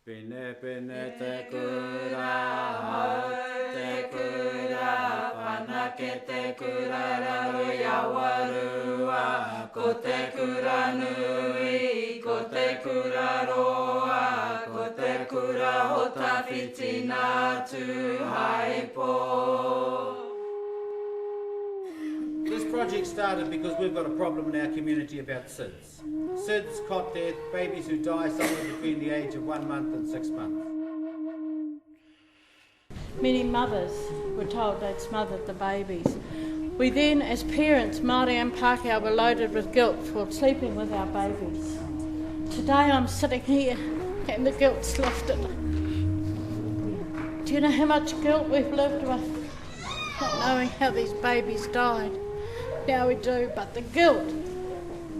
Pene pene te kura hau, te kura whanake te kura raru iawarua, ko te kura nui, ko te kura roa, ko te kura hota whitina tu haipo. This project started because we've got a problem in our community about SIDS. SIDS, cot death, babies who die somewhere between the age of 1 month and 6 months. Many mothers were told they'd smothered the babies. We then, as parents, Māori and Pākehā, were loaded with guilt for sleeping with our babies. Today I'm sitting here and the guilt's lifted. Do you know how much guilt we've lived with? Not knowing how these babies died. Now we do, but the guilt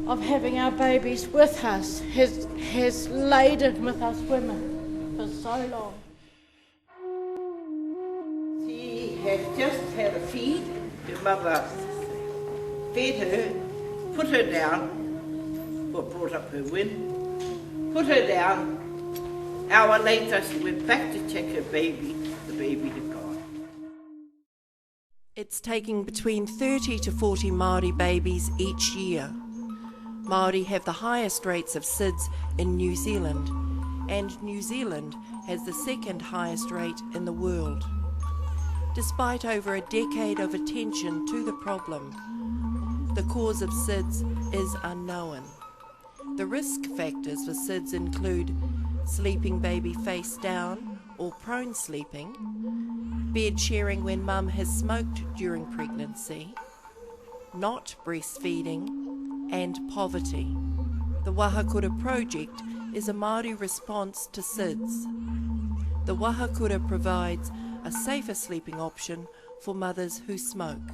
of having our babies with us has laden with us women for so long. She has just had a feed. Her mother fed her, put her down, or brought up her wind, put her down. An hour later she went back to check her baby. The baby had gone. It's taking between 30 to 40 Māori babies each year. Māori have the highest rates of SIDS in New Zealand, and New Zealand has the second highest rate in the world. Despite over a decade of attention to the problem, the cause of SIDS is unknown. The risk factors for SIDS include sleeping baby face down or prone sleeping, bed sharing when mum has smoked during pregnancy, not breastfeeding, and poverty. The Wahakura Project is a Māori response to SIDS. The Wahakura provides a safer sleeping option for mothers who smoke.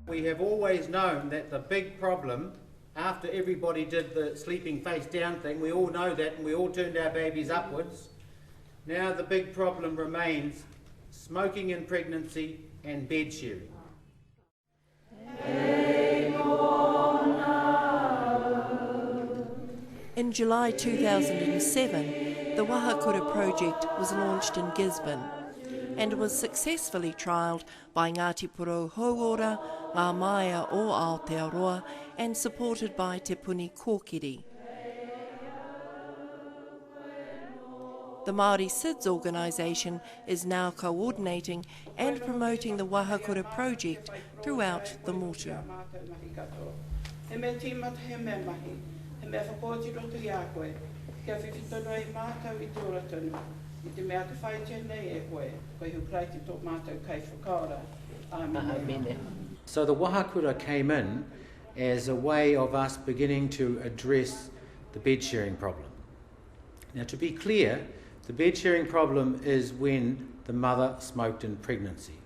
We have always known that the big problem, after everybody did the sleeping face down thing, we all know that and we all turned our babies upwards. Now the big problem remains smoking in pregnancy and bed sharing. In July 2007, the Wahakura Project was launched in Gisborne and was successfully trialled by Ngāti Porou Hauora, Ngā Maia o Aotearoa and supported by Te Puni Kōkiri. The Māori SIDS organisation is now coordinating and promoting the Wahakura Project throughout the motu. So the Wahakura came in as a way of us beginning to address the bed sharing problem. Now, to be clear, the bed sharing problem is when the mother smoked in pregnancy.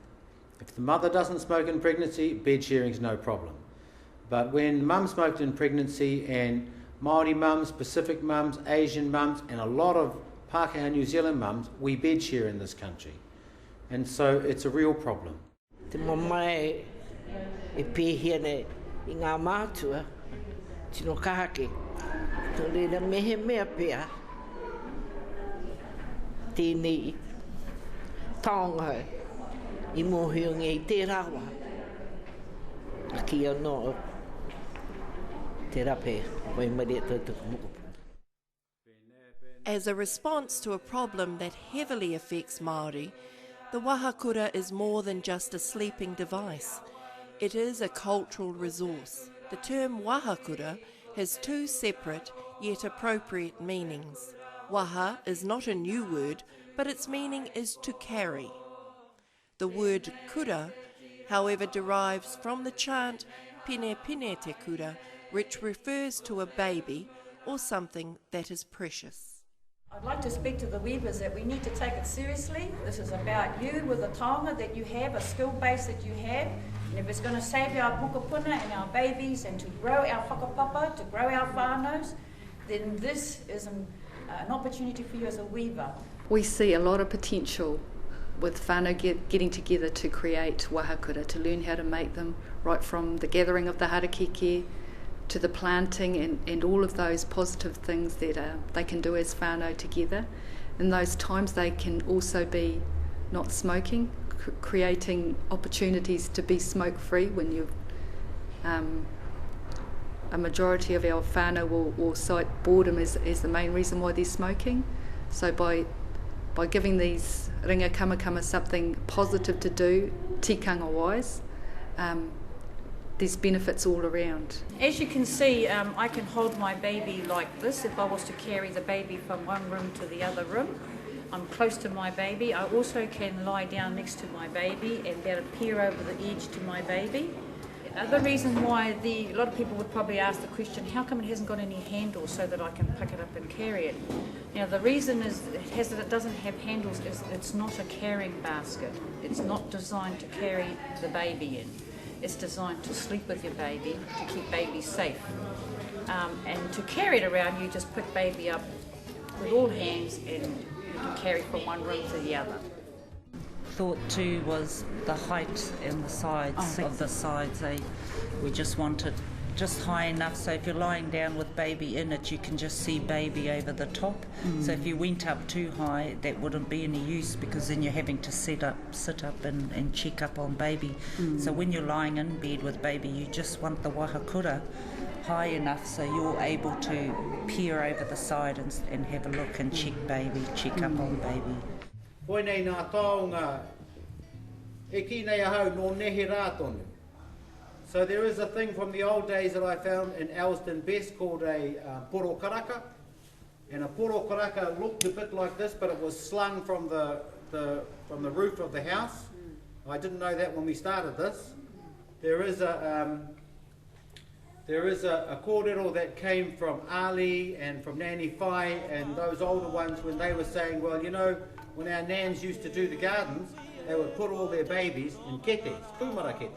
If the mother doesn't smoke in pregnancy, bed sharing is no problem. But when mum smoked in pregnancy, and Māori mums, Pacific mums, Asian mums, and a lot of Pākehā New Zealand mums, we bed share in this country. And so it's a real problem. Te mamae e pēhia nei I ngā mātua, tino kahake, tō reira mehe mea pēa. Tēnei taonga I mōhiunga I te rawa. A ki anō te rape, wai maria tōtuku moko. As a response to a problem that heavily affects Māori, the Wahakura is more than just a sleeping device. It is a cultural resource. The term Wahakura has two separate yet appropriate meanings. Waha is not a new word, but its meaning is to carry. The word kura, however, derives from the chant Pine Pine Te Kura, which refers to a baby or something that is precious. I'd like to speak to the weavers that we need to take it seriously. This is about you with the taonga that you have, a skill base that you have. And if it's going to save our pukapuna and our babies and to grow our whakapapa, to grow our whānaus, then this is an opportunity for you as a weaver. We see a lot of potential with whānau getting together to create wahakura, to learn how to make them, right from the gathering of the harakeke to the planting and all of those positive things that they can do as whānau together. In those times they can also be not smoking, creating opportunities to be smoke-free when you've a majority of our whānau will cite boredom as the main reason why they're smoking. So by giving these ringa kamakama something positive to do, tikanga wise, there's benefits all around. As you can see, I can hold my baby like this if I was to carry the baby from one room to the other room. I'm close to my baby. I also can lie down next to my baby and be able to peer over the edge to my baby. The reason why a lot of people would probably ask the question, how come it hasn't got any handles so that I can pick it up and carry it? Now the reason is it doesn't have handles is it's not a carrying basket. It's not designed to carry the baby in. It's designed to sleep with your baby, to keep baby safe. And to carry it around, you just pick baby up with all hands and you can carry from one room to the other. Thought too was the height and the sides of the sides. We just wanted just high enough so if you're lying down with baby in it, you can just see baby over the top. So if you went up too high, that wouldn't be any use because then you're having to sit up and check up on baby. So when you're lying in bed with baby, you just want the Wahakura high enough so you're able to peer over the side and have a look and check up on baby. Koe nei nā taonga, e ki nei ahau no nehe rā tonu. So there is a thing from the old days that I found in Elston Best called a poro karaka. And a poro karaka looked a bit like this, but it was slung from the roof of the house. I didn't know that when we started this. There is a kōrero that came from Ali and from Nani Whai and those older ones when they were saying, well, you know, when our nans used to do the gardens, they would put all their babies in ketes, kumara ketes.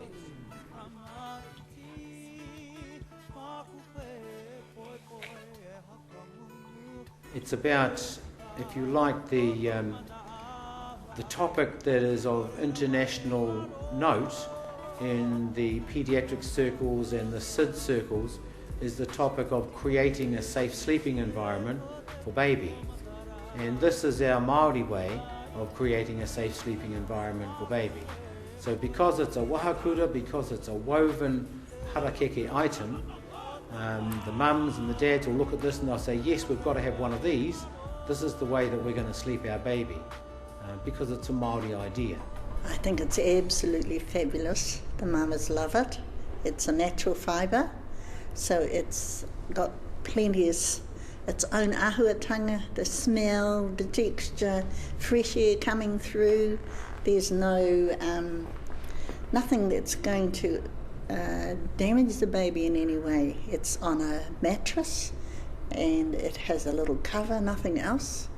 It's about, if you like, the topic that is of international note in the paediatric circles and the SIDS circles is the topic of creating a safe sleeping environment for baby. And this is our Māori way of creating a safe sleeping environment for baby. So because it's a Wahakura, because it's a woven harakeke item, the mums and the dads will look at this and they'll say, yes, we've got to have one of these. This is the way that we're going to sleep our baby, because it's a Māori idea. I think it's absolutely fabulous. The mamas love it. It's a natural fibre, so it's got plenty of its own ahuatanga, the smell, the texture, fresh air coming through. There's no nothing that's going to damage the baby in any way. It's on a mattress and it has a little cover, nothing else,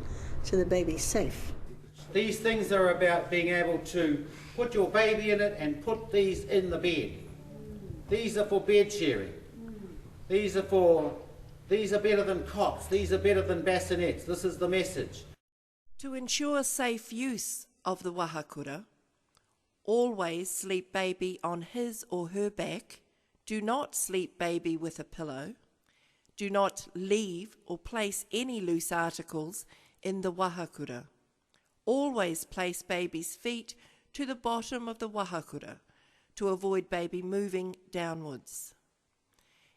so the baby's safe. These things are about being able to put your baby in it and put these in the bed. These are for bed sharing. These are better than cots. These are better than bassinets. This is the message. To ensure safe use of the Wahakura, always sleep baby on his or her back. Do not sleep baby with a pillow. Do not leave or place any loose articles in the Wahakura. Always place baby's feet to the bottom of the Wahakura to avoid baby moving downwards.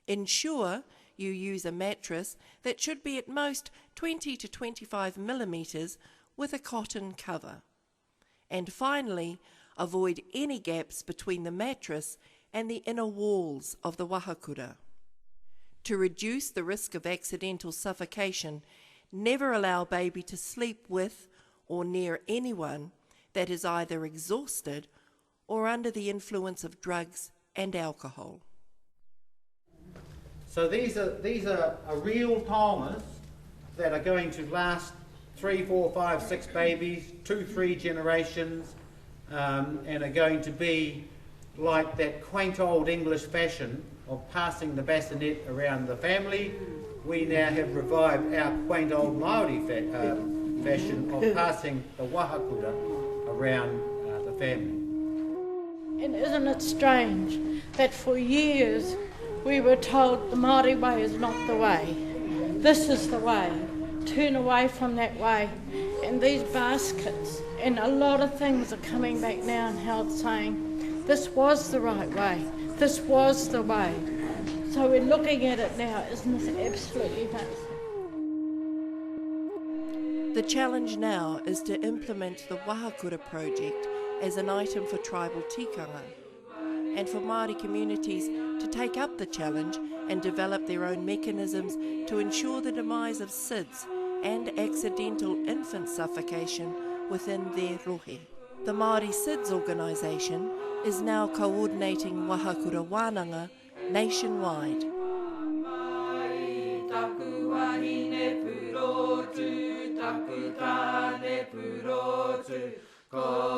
Ensure you use a mattress that should be at most 20 to 25 millimetres with a cotton cover. And finally, avoid any gaps between the mattress and the inner walls of the Wahakura. To reduce the risk of accidental suffocation, never allow baby to sleep with or near anyone that is either exhausted or under the influence of drugs and alcohol. So these are real taongas that are going to last 3, 4, 5, 6 babies, 2, 3 generations, and are going to be like that quaint old English fashion of passing the bassinet around the family. We now have revived our quaint old Māori fashion of passing the Wahakura around the family. And isn't it strange that for years we were told the Māori way is not the way. This is the way. Turn away from that way. And these baskets and a lot of things are coming back now and how it's saying this was the right way. This was the way. So we're looking at it now, isn't this absolutely nuts? The challenge now is to implement the Wahakura Project as an item for tribal tikanga, and for Māori communities to take up the challenge and develop their own mechanisms to ensure the demise of SIDS and accidental infant suffocation within their rohe. The Māori SIDS organisation is now coordinating Wahakura wānanga nationwide. Ko